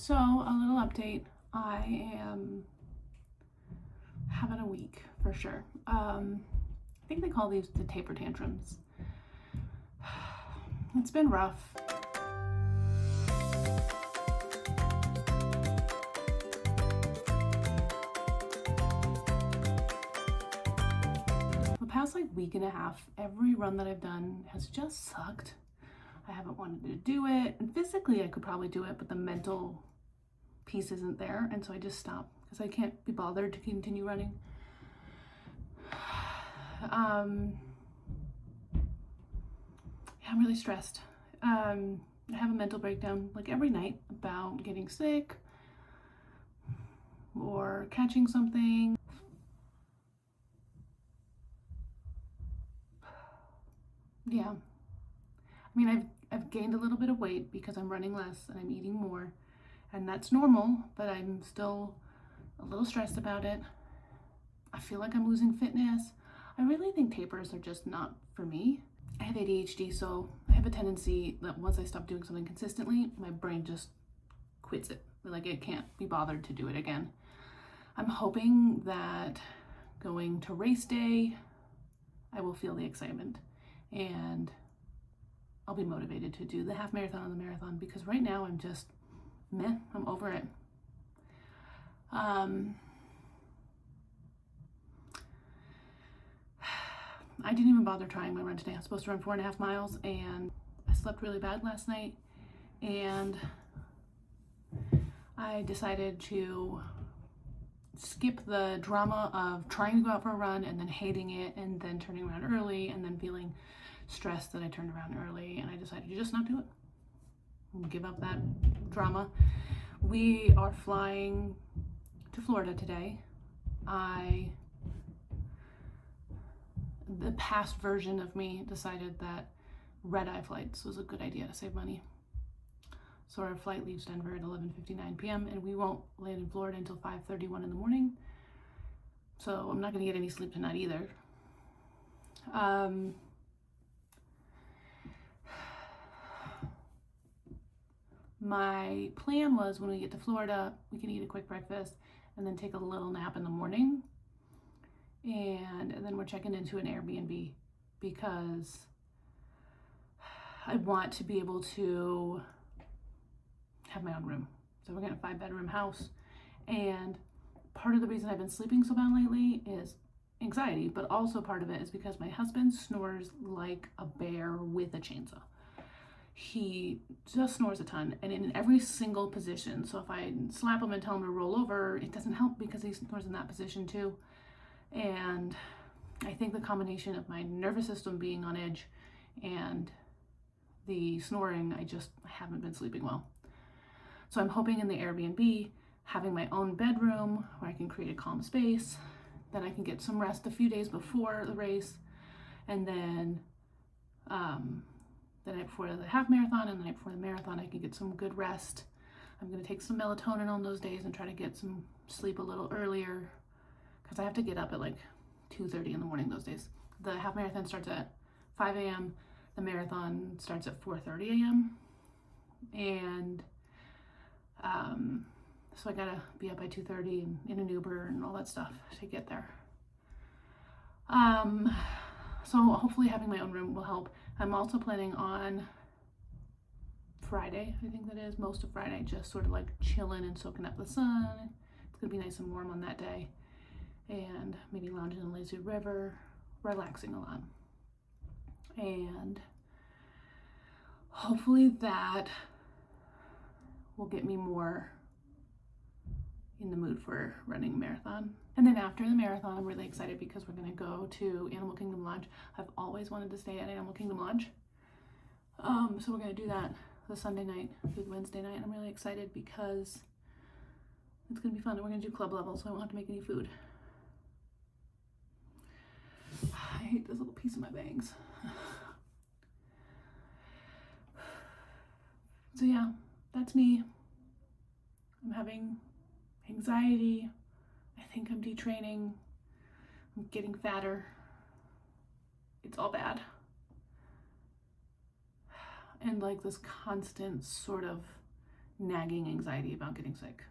So, a little update. I am having a week for sure. I think they call these the taper tantrums. It's been rough. The past week and a half, every run that I've done has just sucked. I haven't wanted to do it, and physically I could probably do it, but the mental piece isn't there, and so I just stopped because I can't be bothered to continue running. I'm really stressed. I have a mental breakdown every night about getting sick or catching something. Yeah. I mean, I've gained a little bit of weight because I'm running less and I'm eating more, and that's normal, but I'm still a little stressed about it. I feel like I'm losing fitness. I really think tapers are just not for me. I have ADHD, so I have a tendency that once I stop doing something consistently, my brain just quits it. It can't be bothered to do it again. I'm hoping that going to race day, I will feel the excitement and I'll be motivated to do the half marathon and the marathon, because right now I'm just meh, I'm over it. I didn't even bother trying my run today. I was supposed to run 4.5 miles and I slept really bad last night, and I decided to skip the drama of trying to go out for a run and then hating it and then turning around early and then feeling stressed that I turned around early, and I decided to just not do it and give up that drama. We are flying to Florida today. The past version of me decided that red-eye flights was a good idea to save money. So our flight leaves Denver at 11:59 p.m. and we won't land in Florida until 5:31 in the morning. So I'm not going to get any sleep tonight either. My plan was when we get to Florida, we can eat a quick breakfast and then take a little nap in the morning. And then we're checking into an Airbnb because I want to be able to have my own room. So we're getting a 5-bedroom house, and part of the reason I've been sleeping so bad lately is anxiety, but also part of it is because my husband snores like a bear with a chainsaw. He just snores a ton, and in every single position. So if I slap him and tell him to roll over, it doesn't help because he snores in that position too. And I think the combination of my nervous system being on edge and the snoring, I haven't been sleeping well. So I'm hoping in the Airbnb, having my own bedroom where I can create a calm space, that I can get some rest a few days before the race, and then the night before the half marathon and the night before the marathon, I can get some good rest. I'm going to take some melatonin on those days and try to get some sleep a little earlier, because I have to get up at 2:30 in the morning those days. The half marathon starts at 5 a.m. The marathon starts at 4:30 a.m. And so I gotta be up by 2:30 and in an Uber and all that stuff to get there. So hopefully having my own room will help. I'm also planning on Friday, I think that is, most of Friday, just sort of chilling and soaking up the sun. It's gonna be nice and warm on that day, and maybe lounging in the lazy river, relaxing a lot. And hopefully that will get me more in the mood for running a marathon. And then after the marathon, I'm really excited because we're going to go to Animal Kingdom Lodge. I've always wanted to stay at Animal Kingdom Lodge. So we're going to do that the Sunday night through the Wednesday night. I'm really excited because it's going to be fun. And we're going to do club level, so I won't have to make any food. I hate this little piece of my bangs. So yeah, that's me. I'm having anxiety. I think I'm detraining. I'm getting fatter. It's all bad. And this constant sort of nagging anxiety about getting sick.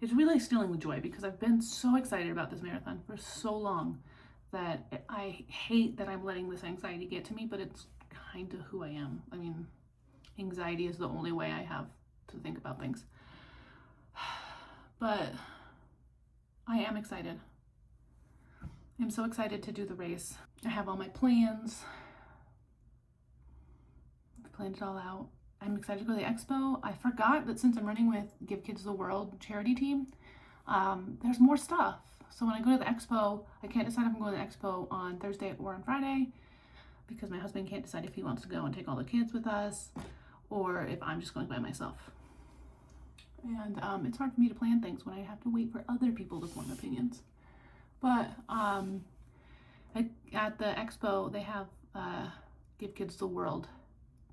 It's really stealing the joy because I've been so excited about this marathon for so long that I hate that I'm letting this anxiety get to me, but it's kind of who I am. I mean, anxiety is the only way I have to think about things. But I am excited. I'm so excited to do the race. I have all my plans. I've planned it all out. I'm excited to go to the expo. I forgot that since I'm running with Give Kids the World charity team, there's more stuff. So when I go to the expo, I can't decide if I'm going to the expo on Thursday or on Friday because my husband can't decide if he wants to go and take all the kids with us or if I'm just going by myself. And it's hard for me to plan things when I have to wait for other people to form opinions. But at the expo, they have Give Kids the World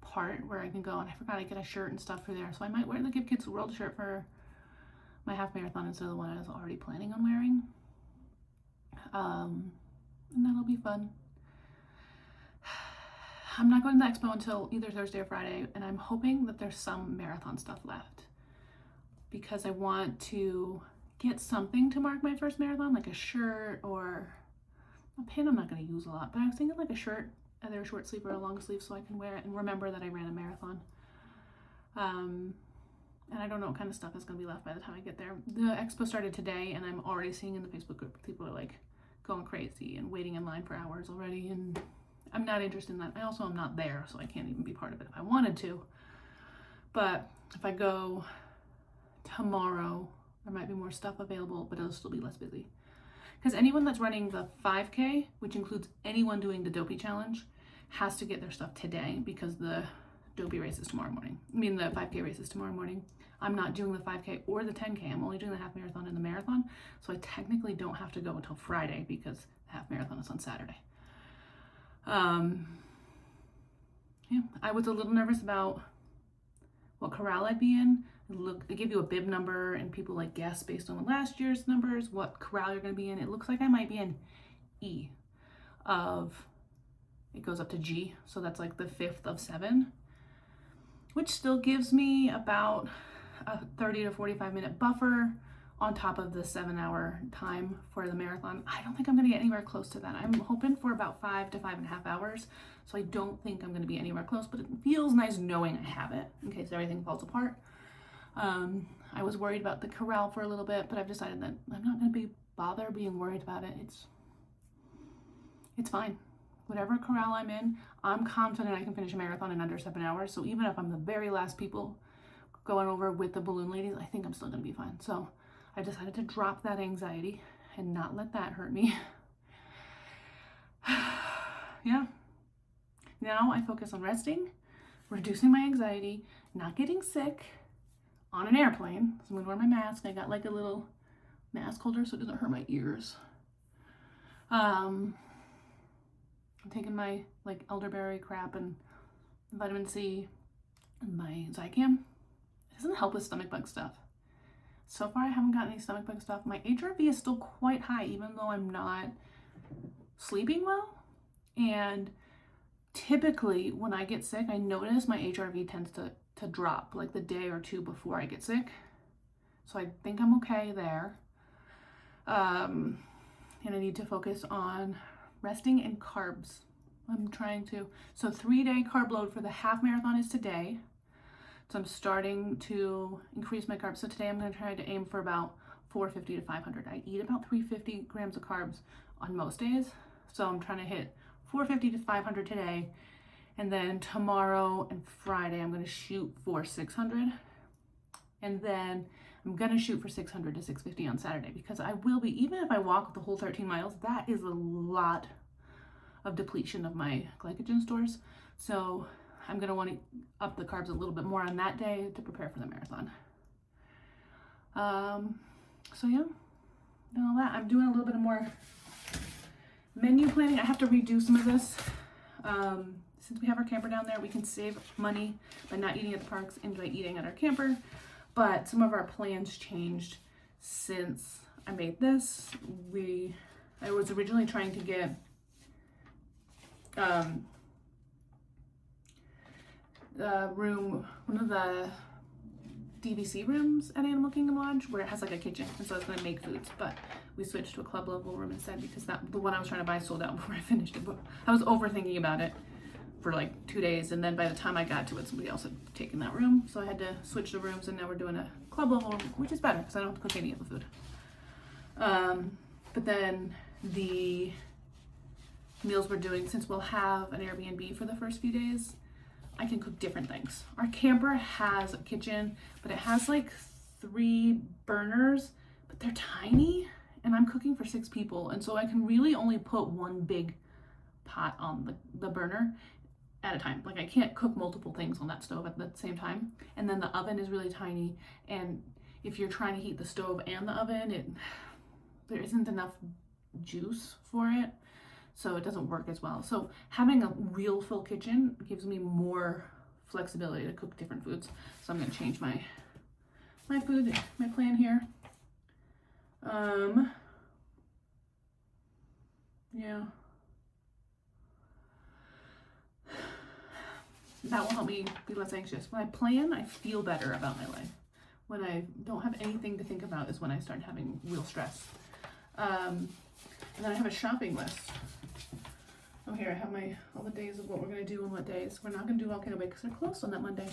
part where I can go, and I forgot I get a shirt and stuff for there. So I might wear the Give Kids the World shirt for my half marathon instead of the one I was already planning on wearing. And that'll be fun. I'm not going to the expo until either Thursday or Friday, and I'm hoping that there's some marathon stuff left because I want to get something to mark my first marathon, like a shirt or a pin I'm not going to use a lot, but I was thinking like a shirt, either a short sleeve or a long sleeve, so I can wear it and remember that I ran a marathon. And I don't know what kind of stuff is going to be left by the time I get there. The expo started today, and I'm already seeing in the Facebook group people are like going crazy and waiting in line for hours already, and I'm not interested in that. I also am not there, so I can't even be part of it if I wanted to. But if I go tomorrow, there might be more stuff available, but it'll still be less busy. Because anyone that's running the 5K, which includes anyone doing the Dopey Challenge, has to get their stuff today because the Dopey race is tomorrow morning. I mean, the 5K race is tomorrow morning. I'm not doing the 5K or the 10K. I'm only doing the half marathon and the marathon. So I technically don't have to go until Friday because the half marathon is on Saturday. Yeah, I was a little nervous about what corral I'd be in. They give you a bib number and people like guess based on last year's numbers what corral you're going to be in. It looks like I might be in E it goes up to G, so that's like the 5th of 7, which still gives me about a 30 to 45 minute buffer on top of the 7-hour time for the marathon. I don't think I'm going to get anywhere close to that. I'm hoping for about 5 to 5.5 hours, so I don't think I'm going to be anywhere close, but it feels nice knowing I have it in case everything falls apart. I was worried about the corral for a little bit, but I've decided that I'm not going to bother being worried about it. It's fine. Whatever corral I'm in, I'm confident I can finish a marathon in under 7 hours. So even if I'm the very last people going over with the balloon ladies, I think I'm still going to be fine. So I decided to drop that anxiety and not let that hurt me. Yeah. Now I focus on resting, reducing my anxiety, not getting sick on an airplane. So I'm going to wear my mask. I got like a little mask holder so it doesn't hurt my ears. I'm taking my like elderberry crap and vitamin C and my Zicam. It doesn't help with stomach bug stuff. So far I haven't gotten any stomach bug stuff. My HRV is still quite high even though I'm not sleeping well. And typically when I get sick, I notice my HRV tends to drop like the day or two before I get sick. So I think I'm okay there. And I need to focus on resting and carbs. I'm trying to. So 3-day carb load for the half marathon is today. So I'm starting to increase my carbs. So today I'm going to try to aim for about 450 to 500. I eat about 350 grams of carbs on most days. So I'm trying to hit 450 to 500 today. And then tomorrow and Friday, I'm going to shoot for 600. And then I'm going to shoot for 600 to 650 on Saturday because I will be, even if I walk the whole 13 miles, that is a lot of depletion of my glycogen stores. So I'm going to want to up the carbs a little bit more on that day to prepare for the marathon. So yeah, and all that. I'm doing a little bit more menu planning. I have to redo some of this. Since we have our camper down there, we can save money by not eating at the parks and by eating at our camper. But some of our plans changed since I made this. I was originally trying to get room, one of the DVC rooms at Animal Kingdom Lodge where it has like a kitchen, and so I was going to make foods, but we switched to a club level room instead because the one I was trying to buy sold out before I finished it. But I was overthinking about it for like 2 days, and then by the time I got to it, somebody else had taken that room, so I had to switch the rooms, and now we're doing a club level, which is better because I don't have to cook any of the food. But then the meals we're doing, since we'll have an Airbnb for the first few days, I can cook different things. Our camper has a kitchen, but it has like 3 burners, but they're tiny, and I'm cooking for 6 people, and so I can really only put one big pot on the burner at a time. Like I can't cook multiple things on that stove at the same time. And then the oven is really tiny, and if you're trying to heat the stove and the oven, there isn't enough juice for it, so it doesn't work as well. So having a real full kitchen gives me more flexibility to cook different foods. So I'm going to change my plan here. Yeah, that will help me be less anxious. When I plan, I feel better about my life. When I don't have anything to think about is when I start having real stress. And then I have a shopping list. Oh, here I have all the days of what we're going to do on what days. We're not going to do Volcano Bay because they're closed on that Monday.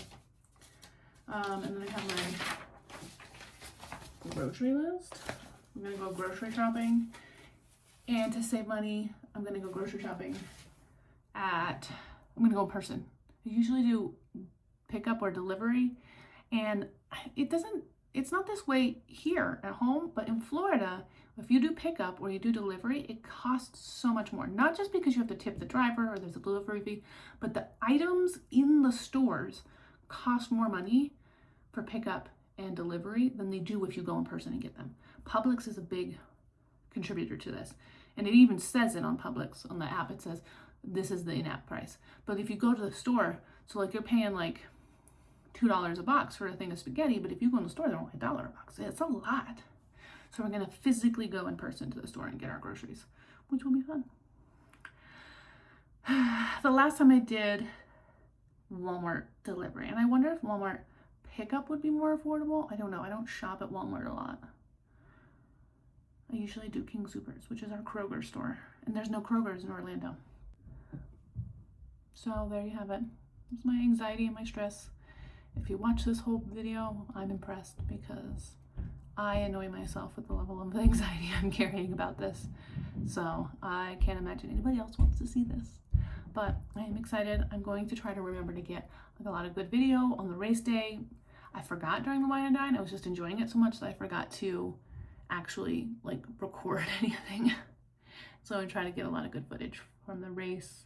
And then I have my grocery list. I'm going to go grocery shopping. And to save money, I'm going to go grocery shopping I'm going to go in person. I usually do pickup or delivery, and it's not this way here at home, but in Florida, if you do pickup or you do delivery, it costs so much more. Not just because you have to tip the driver or there's a delivery fee, but the items in the stores cost more money for pickup and delivery than they do if you go in person and get them. Publix is a big contributor to this. And it even says it on Publix, on the app, it says, this is the in-app price. But if you go to the store, so like you're paying like $2 a box for a thing of spaghetti, but if you go in the store, they're only $1 a box. It's a lot. So we're going to physically go in person to the store and get our groceries, which will be fun. The last time I did Walmart delivery, and I wonder if Walmart pickup would be more affordable. I don't know. I don't shop at Walmart a lot. I usually do King Soopers, which is our Kroger store, and there's no Krogers in Orlando. So there you have it. It's my anxiety and my stress. If you watch this whole video, I'm impressed because I annoy myself with the level of anxiety I'm carrying about this. So I can't imagine anybody else wants to see this. But I am excited. I'm going to try to remember to get like a lot of good video on the race day. I forgot during the wine and dine. I was just enjoying it so much that I forgot to actually like record anything. So I'm trying to get a lot of good footage from the race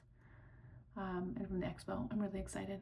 and from the expo. I'm really excited.